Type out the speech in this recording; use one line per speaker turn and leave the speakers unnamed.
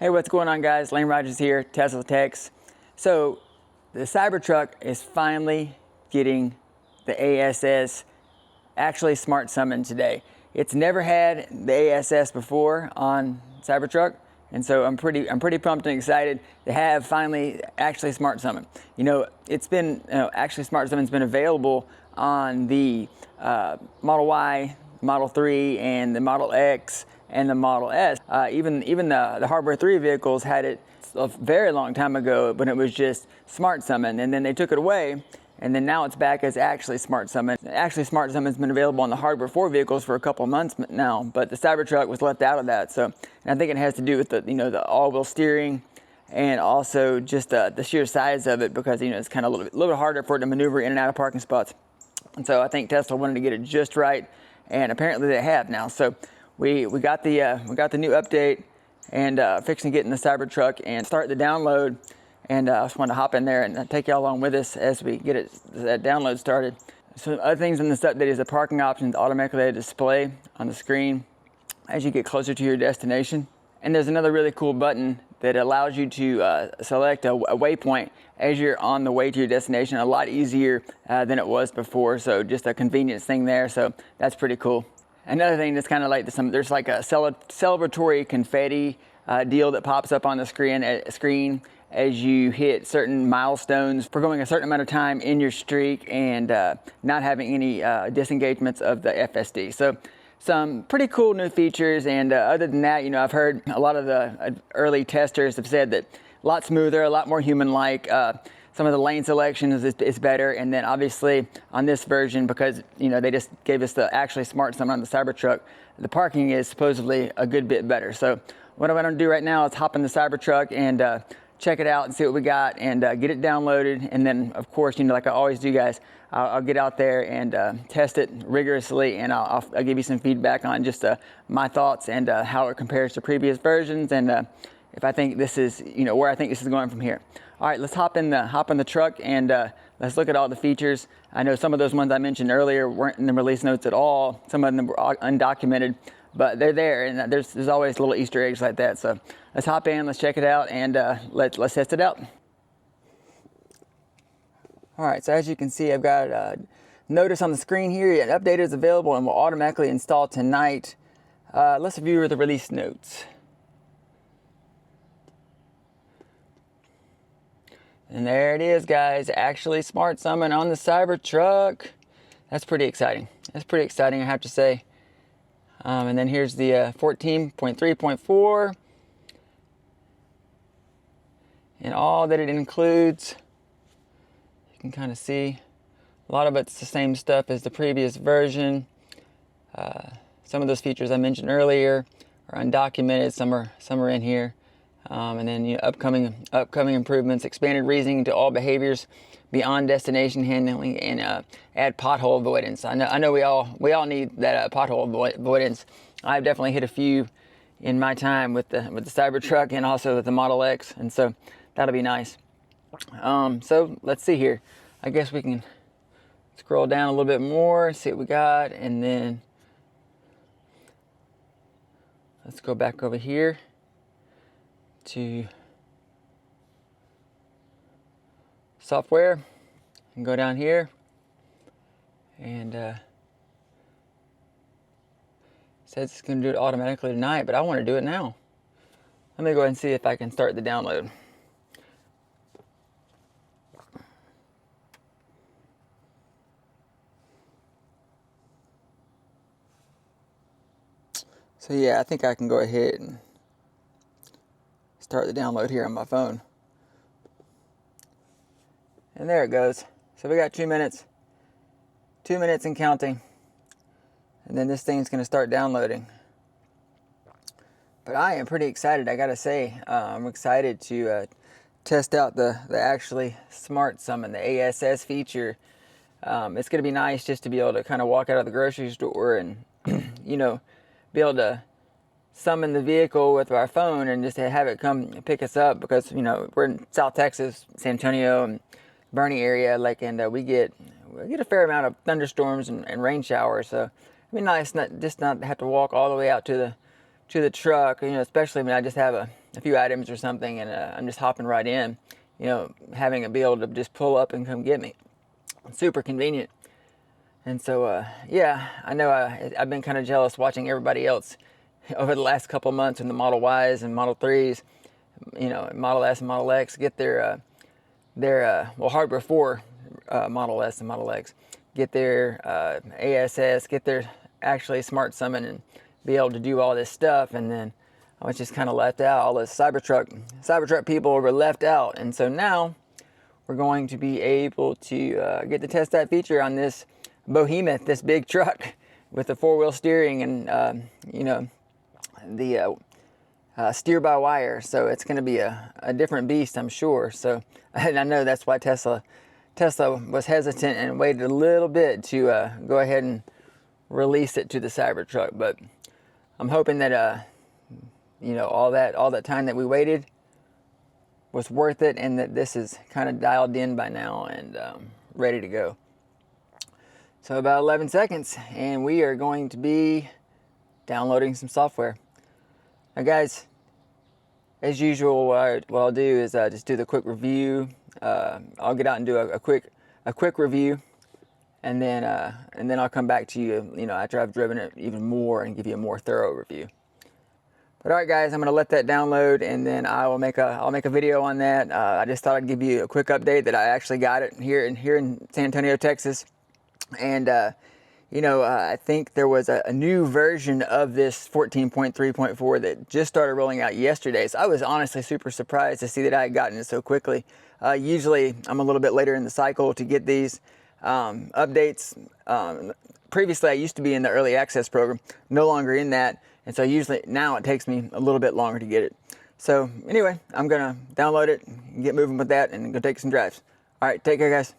Hey, what's going on, guys? Lane Rogers here, TeslaTex. So the Cybertruck is finally getting the ASS actually smart summon today. It's never had the ASS before on Cybertruck, and so I'm pretty pumped and excited to have finally actually smart summon. You know, it's been actually smart summon's been available on the Model Y, Model 3, and the Model X and the Model S. Even the Hardware 3 vehicles had it a very long time ago, but it was just smart summon, and then they took it away, and then now it's back as actually smart summon. Actually, smart summon's been available on the Hardware 4 vehicles for a couple of months now, but the Cybertruck was left out of that. So, and I think it has to do with the all-wheel steering, and also just the sheer size of it, because it's kind of a little bit harder for it to maneuver in and out of parking spots. And so I think Tesla wanted to get it just right, and apparently they have now. So we got the new update, and fixing to get in the Cybertruck and start the download. And I just wanted to hop in there and take y'all along with us as we get that download started. So other things in this update is the parking options automatically display on the screen as you get closer to your destination. And there's another really cool button that allows you to select a waypoint as you're on the way to your destination. A lot easier than it was before. So just a convenience thing there. So that's pretty cool. Another thing that's kind of like there's like a celebratory confetti deal that pops up on the screen as you hit certain milestones for going a certain amount of time in your streak and not having any disengagements of the FSD. So some pretty cool new features, and other than that, I've heard a lot of the early testers have said that a lot smoother, a lot more human-like. Some of the lane selection is better, and then obviously on this version, because they just gave us the actually smart summon on the Cybertruck, the parking is supposedly a good bit better. So what I'm going to do right now is hop in the Cybertruck and check it out and see what we got, and get it downloaded. And then, of course, like I always do, guys, I'll get out there and test it rigorously, and I'll give you some feedback on just my thoughts and how it compares to previous versions, and if I think this is, where I think this is going from here. All right, let's hop in the truck and let's look at all the features. I know some of those ones I mentioned earlier weren't in the release notes at all. Some of them were undocumented, but they're there, and there's always little Easter eggs like that. So let's hop in, let's check it out, and let's test it out. All right, so as you can see, I've got a notice on the screen here. An update is available and will automatically install tonight. Let's view the release notes. And there it is, guys. Actually smart summon on the Cybertruck. That's pretty exciting. That's pretty exciting, I have to say. And then here's the 14.3.4. And all that it includes. You can kind of see a lot of it's the same stuff as the previous version. Some of those features I mentioned earlier are undocumented. Some are in here. And then upcoming improvements, expanded reasoning to all behaviors beyond destination handling, and add pothole avoidance. I know we all need that pothole avoidance. I've definitely hit a few in my time with the Cybertruck and also with the Model X, and so that'll be nice. So let's see here. I guess we can scroll down a little bit more, see what we got, and then let's go back over here to software and go down here, and says it's going to do it automatically tonight, but I want to do it now. Let me go ahead and see if I can start the download. So yeah, I think I can go ahead and start the download here on my phone. And there it goes. So we got 2 minutes. 2 minutes and counting. And then this thing's going to start downloading. But I am pretty excited, I gotta say. I'm excited to test out the actually smart summon, the ASS feature. It's going to be nice just to be able to kind of walk out of the grocery store and, be able to summon the vehicle with our phone and just have it come pick us up, because we're in South Texas, San Antonio and Bernie area, and we get a fair amount of thunderstorms and rain showers. So it'd be nice not have to walk all the way out to the truck, especially when I just have a few items or something, and I'm just hopping right in, you know, having it be able to just pull up and come get me. Super convenient. And so, yeah, I know I've been kind of jealous watching everybody else over the last couple months in the Model Ys and Model 3s, you know, Model S and Model X get their well, hardware for Model S and Model X, get their ASS, get their actually smart summon and be able to do all this stuff. And then I was just kind of left out. All the Cybertruck people were left out. And so now we're going to be able to get to test that feature on this behemoth, this big truck with the 4-wheel steering and, you know, the steer by wire. So it's going to be a different beast, I'm sure. So, and I know that's why Tesla was hesitant and waited a little bit to go ahead and release it to the Cybertruck. But I'm hoping that, you know, all that time that we waited was worth it, and that this is kind of dialed in by now and ready to go. So about 11 seconds, and we are going to be downloading some software. Now guys, as usual, what I'll do is just do the quick review. I'll get out and do a quick review, and then I'll come back to you, you know, after I've driven it even more and give you a more thorough review. But all right, guys, I'm gonna let that download, and then I'll make a video on that. I just thought I'd give you a quick update that I actually got it here in San Antonio, Texas, and you know, I think there was a new version of this 14.3.4 that just started rolling out yesterday. So I was honestly super surprised to see that I had gotten it so quickly. Usually I'm a little bit later in the cycle to get these updates. Previously I used to be in the early access program, no longer in that. And so usually now it takes me a little bit longer to get it. So anyway, I'm gonna download it and get moving with that and go take some drives. All right, take care, guys.